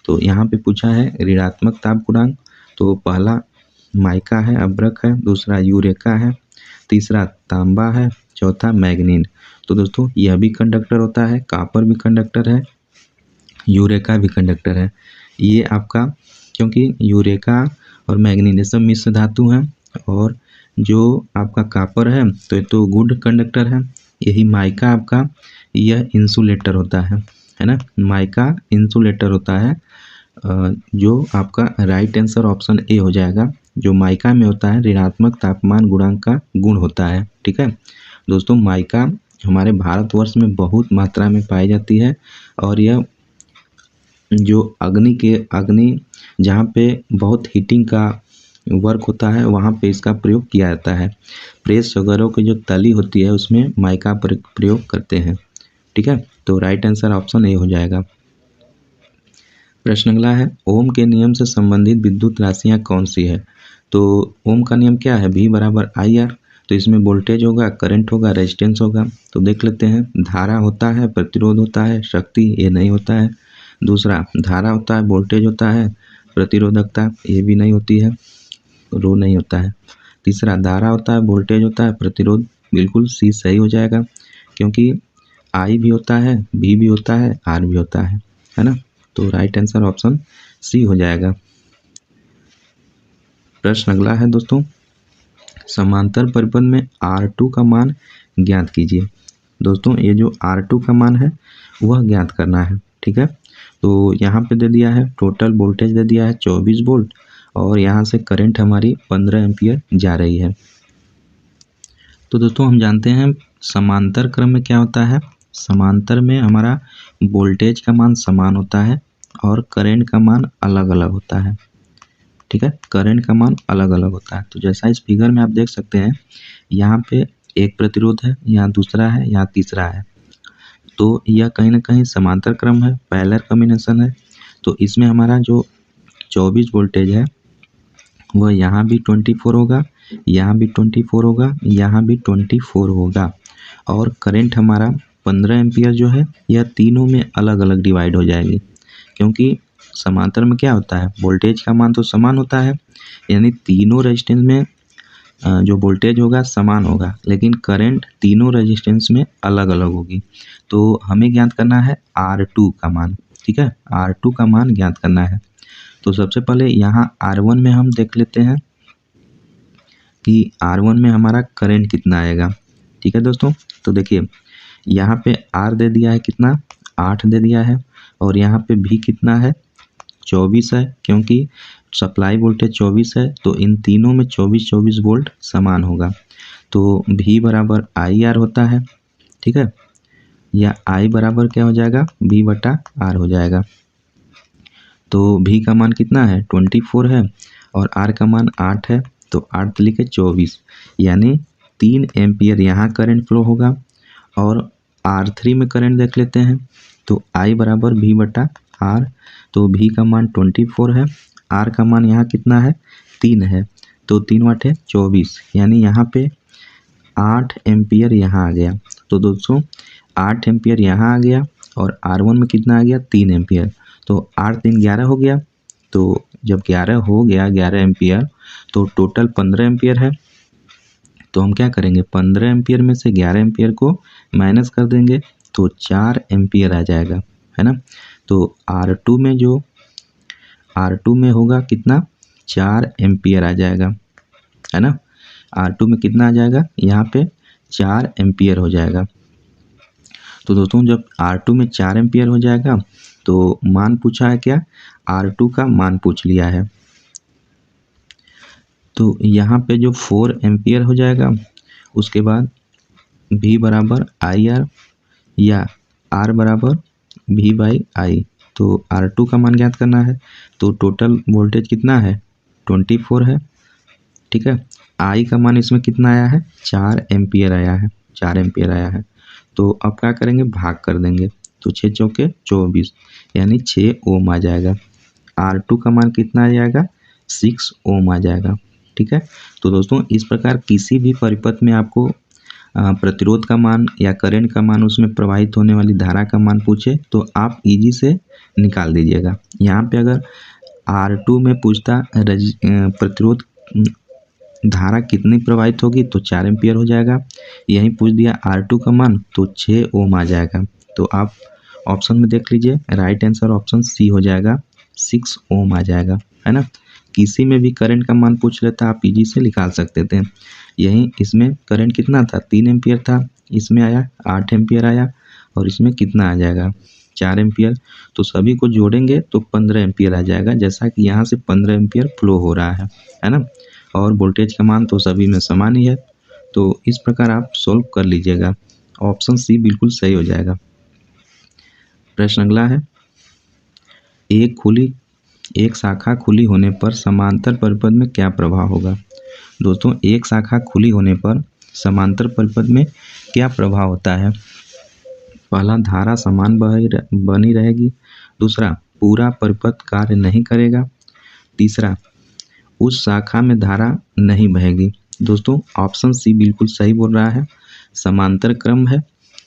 तो यहाँ पे पूछा है ऋणात्मक ताप गुणांक, तो पहला माइका है, अभ्रक है, दूसरा यूरेका है, तीसरा तांबा है, चौथा मैग्नीन। तो दोस्तों यह भी कंडक्टर होता है, कॉपर भी कंडक्टर है, यूरेका भी कंडक्टर है। ये आपका क्योंकि यूरेका और मैग्नीन ये सब मिश्र धातु हैं, और जो आपका कॉपर है तो ये तो गुड कंडक्टर है। यही माइका आपका यह इंसुलेटर होता है ना, माइका इंसुलेटर होता है। जो आपका राइट आंसर ऑप्शन ए हो जाएगा। जो माइका में होता है ऋणात्मक तापमान गुणांक का गुण होता है। ठीक है दोस्तों, माइका हमारे भारतवर्ष में बहुत मात्रा में पाई जाती है, और यह जो अग्नि जहाँ पे बहुत हीटिंग का वर्क होता है वहाँ पे इसका प्रयोग किया जाता है। प्रेस वगैरह की जो तली होती है उसमें माइका प्रयोग करते हैं। ठीक है, तो राइट आंसर ऑप्शन ए हो जाएगा। प्रश्न अगला है, ओम के नियम से संबंधित विद्युत राशियाँ कौन सी है? तो ओम का नियम क्या है? V बराबर IR। तो इसमें वोल्टेज होगा, करंट होगा, रेजिस्टेंस होगा। तो देख लेते हैं, धारा होता है, प्रतिरोध होता है, शक्ति ये नहीं होता है। दूसरा धारा होता है, वोल्टेज होता है, प्रतिरोधकता ये भी नहीं होती है, रो नहीं होता है। तीसरा धारा होता है, वोल्टेज होता है, प्रतिरोध, बिल्कुल सी सही हो जाएगा, क्योंकि I भी होता है, V भी होता है, R भी होता है ना। तो राइट आंसर ऑप्शन सी हो जाएगा। प्रश्न अगला है दोस्तों, समांतर परिपथ में R2 का मान ज्ञात कीजिए। दोस्तों ये जो R2 का मान है वह ज्ञात करना है। ठीक है, तो यहाँ पे दे दिया है टोटल वोल्टेज दे दिया है 24 वोल्ट, और यहाँ से करंट हमारी 15 एम्पियर जा रही है। तो दोस्तों हम जानते हैं समांतर क्रम में क्या होता है, समांतर में हमारा वोल्टेज का मान समान होता है और करंट का मान अलग अलग होता है। ठीक है, करंट का मान अलग अलग होता है। तो जैसा इस फिगर में आप देख सकते हैं, यहाँ पे एक प्रतिरोध है, यहाँ दूसरा है, यहाँ तीसरा है। तो यह कहीं ना कहीं समांतर क्रम है, पैरेलल कॉम्बिनेशन है। तो इसमें हमारा जो 24 वोल्टेज है वह यहाँ भी 24 होगा, यहाँ भी 24 होगा, यहाँ भी 24 होगा, और करंट हमारा 15 एम्पियर जो है यह तीनों में अलग अलग डिवाइड हो जाएगी। क्योंकि समांतर में क्या होता है, वोल्टेज का मान तो समान होता है, यानी तीनों रेजिस्टेंस में जो वोल्टेज होगा समान होगा, लेकिन करंट तीनों रेजिस्टेंस में अलग अलग होगी। तो हमें ज्ञात करना है R2 का मान। ठीक है, R2 का मान ज्ञात करना है। तो सबसे पहले यहाँ R1 में हम देख लेते हैं कि R1 में हमारा करंट कितना आएगा। ठीक है दोस्तों, तो देखिए यहाँ पे R दे दिया है कितना, 8 दे दिया है, और यहाँ पे भी कितना है, 24 है, क्योंकि सप्लाई वोल्टेज 24 है, तो इन तीनों में 24 वोल्ट समान होगा। तो V बराबर IR होता है। ठीक है, या I बराबर क्या हो जाएगा, V बटा R हो जाएगा। तो V का मान कितना है, 24 है, और R का मान 8 है, तो 8 लिखे 24, यानी 3 एम्पियर यहाँ करंट फ्लो होगा। और R3 में करंट देख लेते हैं, तो I बराबर V बटा R। तो V का मान 24 है, R का मान यहाँ कितना है, 3 है, तो 3 8 है 24, यानी यहाँ पे 8 एम्पियर यहाँ आ गया। तो दोस्तों 8 एम्पियर यहाँ आ गया, और R1 में कितना आ गया, 3 एम्पियर। तो 8 3 11 हो गया। तो जब 11 हो गया, 11 एम्पियर, तो टोटल 15 एम्पियर है। तो हम क्या करेंगे, 15 एम्पियर में से 11 एम्पियर को माइनस कर देंगे, तो 4 एम्पियर आ जाएगा, है ना। तो R2 में होगा कितना, 4 एम्पियर आ जाएगा, है ना। R2 में कितना आ जाएगा, यहाँ पे 4 एम्पियर हो जाएगा। तो दोस्तों जब R2 में 4 एम्पियर हो जाएगा, तो मान पूछा है क्या, R2 का मान पूछ लिया है। तो यहाँ पे जो 4 एम्पियर हो जाएगा, उसके बाद V बराबर IR या R बराबर V बाई I। तो R2 का मान ज्ञात करना है। तो टोटल वोल्टेज कितना है, 24 है। ठीक है, I का मान इसमें कितना आया है, 4 एम्पियर आया है, 4 एम्पियर आया है। तो अब क्या करेंगे, भाग कर देंगे, तो 6 चौके 24, यानी 6 ओम आ जाएगा। R2 का मान कितना आ जाएगा, 6 ओम आ जाएगा। ठीक है, तो दोस्तों इस प्रकार किसी भी परिपथ में आपको प्रतिरोध का मान या करंट का मान, उसमें प्रवाहित होने वाली धारा का मान पूछे, तो आप इजी से निकाल दीजिएगा। यहाँ पे अगर R2 में पूछता प्रतिरोध धारा कितनी प्रवाहित होगी तो 4 एम्पियर हो जाएगा। यहीं पूछ दिया R2 का मान तो 6 ओम आ जाएगा। तो आप ऑप्शन में देख लीजिए, राइट आंसर ऑप्शन सी हो जाएगा, 6 ओम आ जाएगा, है ना। किसी में भी करंट का मान पूछ लेता आप इजी से निकाल सकते थे। यहीं इसमें करंट कितना था, 3 एम्पियर था, इसमें आया 8 एम्पियर आया, और इसमें कितना आ जाएगा 4 एम्पियर। तो सभी को जोड़ेंगे तो 15 एम्पियर आ जाएगा, जैसा कि यहाँ से 15 एम्पियर फ्लो हो रहा है ना। और वोल्टेज का मान तो सभी में समान ही है। तो इस प्रकार आप सोल्व कर लीजिएगा, ऑप्शन सी बिल्कुल सही हो जाएगा। प्रश्न अगला है, एक शाखा खुली होने पर समांतर परिपथ में क्या प्रभाव होगा। दोस्तों, एक शाखा खुली होने पर समांतर परिपथ में क्या प्रभाव होता है। पहला, धारा समान बनी रहेगी। दूसरा, पूरा परिपथ कार्य नहीं करेगा। तीसरा, उस शाखा में धारा नहीं बहेगी। दोस्तों, ऑप्शन सी बिल्कुल सही बोल रहा है, समांतर क्रम है।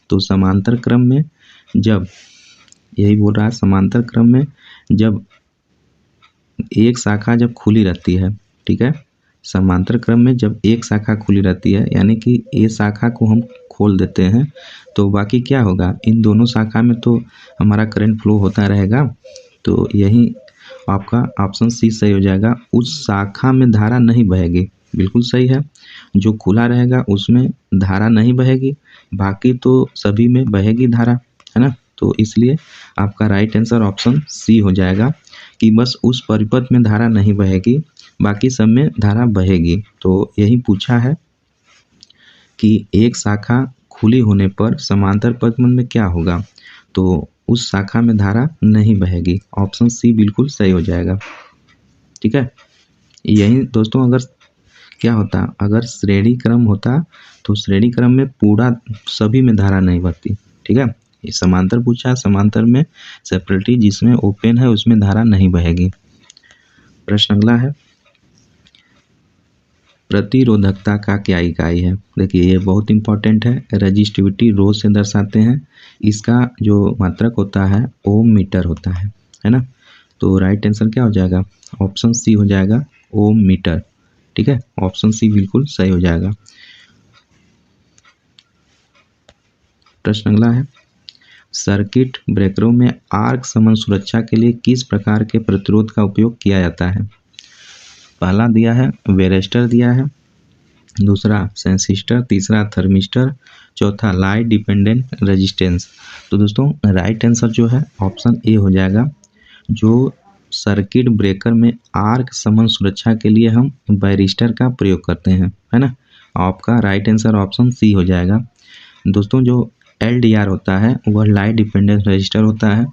तो समांतर क्रम में जब, यही बोल रहा है, समांतर क्रम में जब एक शाखा जब खुली रहती है, ठीक है, समांतर क्रम में जब एक शाखा खुली रहती है, यानी कि ए शाखा को हम खोल देते हैं, तो बाकी क्या होगा, इन दोनों शाखा में तो हमारा करंट फ्लो होता रहेगा। तो यही आपका ऑप्शन सी सही हो जाएगा, उस शाखा में धारा नहीं बहेगी। बिल्कुल सही है, जो खुला रहेगा उसमें धारा नहीं बहेगी, बाकी तो सभी में बहेगी धारा, है ना। तो इसलिए आपका राइट आंसर ऑप्शन सी हो जाएगा कि बस उस परिपथ में धारा नहीं बहेगी, बाकी सब में धारा बहेगी। तो यही पूछा है कि एक शाखा खुली होने पर समांतर परिपथ में क्या होगा, तो उस शाखा में धारा नहीं बहेगी। ऑप्शन सी बिल्कुल सही हो जाएगा, ठीक है। यही दोस्तों, अगर क्या होता, अगर श्रेणी क्रम होता तो श्रेणी क्रम में पूरा सभी में धारा नहीं बहती, ठीक है। ये समांतर पूछा, समांतर में सेपरेटली जिसमें ओपन है उसमें धारा नहीं बहेगी। प्रश्न अगला है, प्रतिरोधकता का क्या इकाई है। देखिए, ये बहुत इंपॉर्टेंट है, रेजिस्टिविटी रो से दर्शाते हैं। इसका जो मात्रक होता है ओम मीटर होता है ना। तो राइट आंसर क्या हो जाएगा, ऑप्शन सी हो जाएगा, ओम मीटर, ठीक है। ऑप्शन सी बिल्कुल सही हो जाएगा। प्रश्न अगला है, सर्किट ब्रेकरों में आर्क समान सुरक्षा के लिए किस प्रकार के प्रतिरोध का उपयोग किया जाता है। पहला दिया है वेरेस्टर दिया है, दूसरा सेंसिस्टर, तीसरा थर्मिस्टर, चौथा लाइट डिपेंडेंट रेजिस्टेंस। तो दोस्तों, राइट आंसर जो है ऑप्शन ए हो जाएगा, जो सर्किट ब्रेकर में आर्क समान सुरक्षा के लिए हम वायरिस्टर का प्रयोग करते हैं, है ना। आपका राइट आंसर ऑप्शन सी हो जाएगा। दोस्तों, जो LDR होता है वह लाइट डिपेंडेंट रजिस्टर होता है,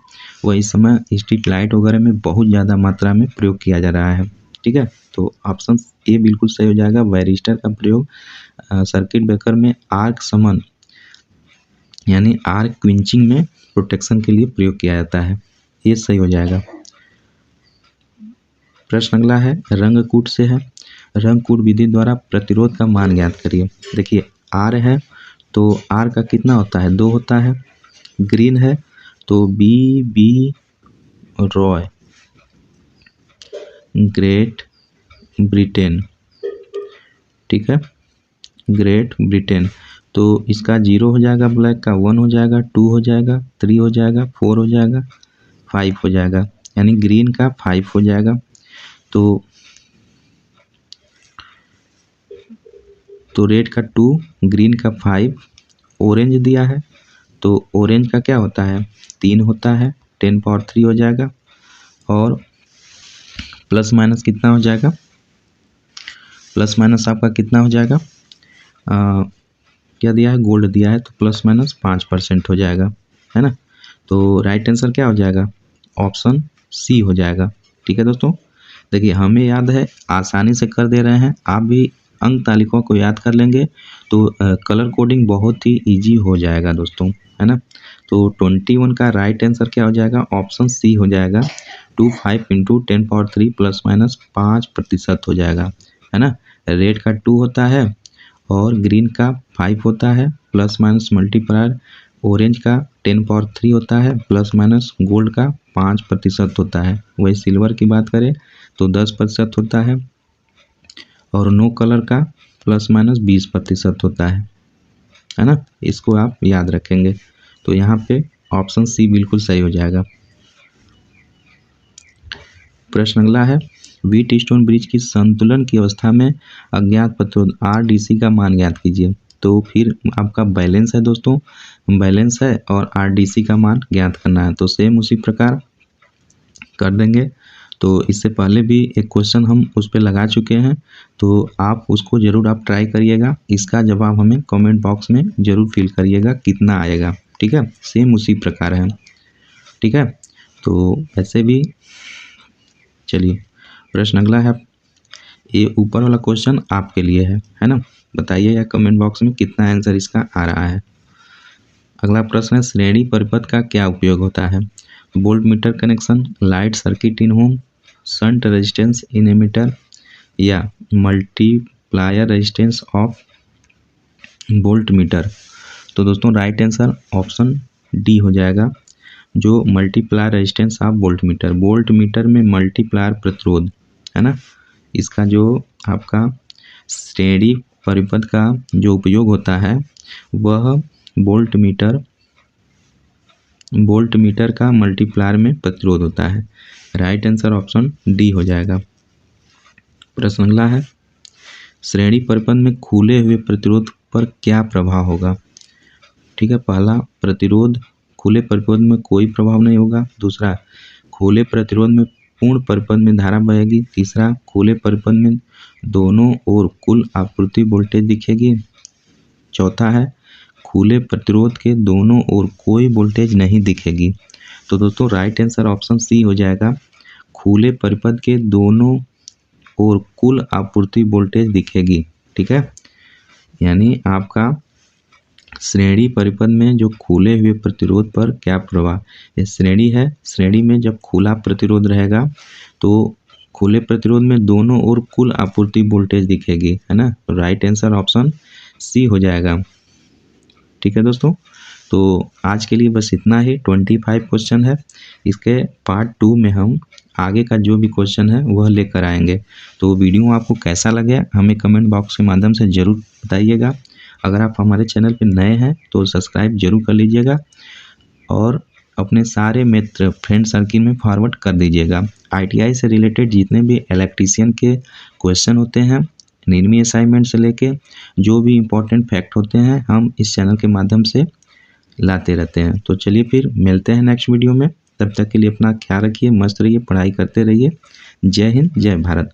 वह इस समय स्ट्रीट लाइट वगैरह में बहुत ज़्यादा मात्रा में प्रयोग किया जा रहा है, ठीक है। तो ऑप्शन ए बिल्कुल सही हो जाएगा, वायरिस्टर का प्रयोग सर्किट ब्रेकर में आर्क समान यानी आर्क क्विंचिंग में प्रोटेक्शन के लिए प्रयोग किया जाता है, ये सही हो जाएगा। प्रश्न अगला है, रंगकूट से है, रंगकूट विधि द्वारा प्रतिरोध का मान ज्ञात करिए। देखिए, R है तो R का कितना होता है, 2 होता है। ग्रीन है तो BB रॉय, ग्रेट ब्रिटेन, ठीक है, ग्रेट ब्रिटेन। तो इसका 0 हो जाएगा, ब्लैक का 1 हो जाएगा, 2 हो जाएगा, 3 हो जाएगा, 4 हो जाएगा, 5 हो जाएगा, यानी ग्रीन का 5 हो जाएगा। तो रेड का 2, ग्रीन का 5, ऑरेंज दिया है तो ऑरेंज का क्या होता है, 3 होता है, 10 पावर 3 हो जाएगा। और प्लस माइनस कितना हो जाएगा, प्लस माइनस आपका कितना हो जाएगा, क्या दिया है, गोल्ड दिया है तो प्लस माइनस 5% हो जाएगा, है ना। तो राइट आंसर क्या हो जाएगा, ऑप्शन सी हो जाएगा, ठीक है। दोस्तों, देखिए, हमें याद है, आसानी से कर दे रहे हैं, आप भी अंक तालिकाओं को याद कर लेंगे तो कलर कोडिंग बहुत ही इजी हो जाएगा दोस्तों, है ना। तो 21 का राइट आंसर क्या हो जाएगा, ऑप्शन सी हो जाएगा, 25 × 10 पावर 3 प्लस माइनस 5% हो जाएगा, है ना। रेड का 2 होता है और ग्रीन का 5 होता है, प्लस माइनस मल्टीप्लायर ऑरेंज का 10³ होता है प्लस माइनस गोल्ड का 5% होता है। वही सिल्वर की बात करें तो 10% होता है और नो कलर का प्लस माइनस 20% होता है ना। इसको आप याद रखेंगे। तो यहाँ पे ऑप्शन सी बिल्कुल सही हो जाएगा। प्रश्न अगला है, व्हीट स्टोन ब्रिज की संतुलन की अवस्था में अज्ञात प्रतिरोध RDC का मान ज्ञात कीजिए। तो फिर आपका बैलेंस है दोस्तों, बैलेंस है और RDC का मान ज्ञात करना है। तो सेम उसी प्रकार कर देंगे। तो इससे पहले भी एक क्वेश्चन हम उस पर लगा चुके हैं, तो आप उसको ज़रूर आप ट्राई करिएगा। इसका जवाब हमें कमेंट बॉक्स में ज़रूर फिल करिएगा कितना आएगा, ठीक है। सेम उसी प्रकार है, ठीक है। तो ऐसे भी चलिए प्रश्न अगला है, ये ऊपर वाला क्वेश्चन आपके लिए है ना। बताइए या कमेंट बॉक्स में कितना आंसर इसका आ रहा है। अगला प्रश्न है, श्रेणी परिपथ का क्या उपयोग होता है। Voltmeter connection, light circuit in home, shunt resistance in ammeter या multiplier resistance of voltmeter. तो दोस्तों राइट आंसर ऑप्शन डी हो जाएगा, जो multiplier resistance of voltmeter. Voltmeter में मल्टीप्लायर प्रतिरोध है ना, इसका जो आपका श्रेणी परिपथ का जो उपयोग होता है वह वोल्ट मीटर का मल्टीप्लायर में प्रतिरोध होता है। राइट आंसर ऑप्शन डी हो जाएगा। प्रश्न अगला है, श्रेणी परिपथ में खुले हुए प्रतिरोध पर क्या प्रभाव होगा। ठीक है, पहला प्रतिरोध खुले परिपथ में कोई प्रभाव नहीं होगा। दूसरा, खुले प्रतिरोध में पूर्ण परिपथ में धारा बहेगी। तीसरा, खुले परिपथ में दोनों ओर कुल आपूर्ति वोल्टेज दिखेगी। चौथा है, खुले प्रतिरोध के दोनों ओर कोई वोल्टेज नहीं दिखेगी। तो दोस्तों राइट आंसर ऑप्शन सी हो जाएगा, खुले परिपथ के दोनों ओर कुल आपूर्ति वोल्टेज दिखेगी। ठीक है, यानी आपका श्रेणी परिपथ में जो खुले हुए प्रतिरोध पर क्या प्रभाव, ये श्रेणी है, श्रेणी में जब खुला प्रतिरोध रहेगा तो खुले प्रतिरोध में दोनों ओर कुल आपूर्ति वोल्टेज दिखेगी, है ना। राइट आंसर ऑप्शन सी हो जाएगा। ठीक है दोस्तों, तो आज के लिए बस इतना ही। 25 क्वेश्चन है, इसके पार्ट 2 में हम आगे का जो भी क्वेश्चन है वह लेकर आएंगे। तो वीडियो आपको कैसा लगे हमें कमेंट बॉक्स के माध्यम से ज़रूर बताइएगा। अगर आप हमारे चैनल पर नए हैं तो सब्सक्राइब जरूर कर लीजिएगा और अपने सारे मित्र फ्रेंड सर्किल में फॉरवर्ड कर दीजिएगा। ITI से रिलेटेड जितने भी इलेक्ट्रीशियन के क्वेश्चन होते हैं, निर्मी असाइनमेंट से लेके जो भी इम्पोर्टेंट फैक्ट होते हैं, हम इस चैनल के माध्यम से लाते रहते हैं। तो चलिए फिर मिलते हैं नेक्स्ट वीडियो में। तब तक के लिए अपना ख्याल रखिए, मस्त रहिए, पढ़ाई करते रहिए। जय हिंद, जय भारत।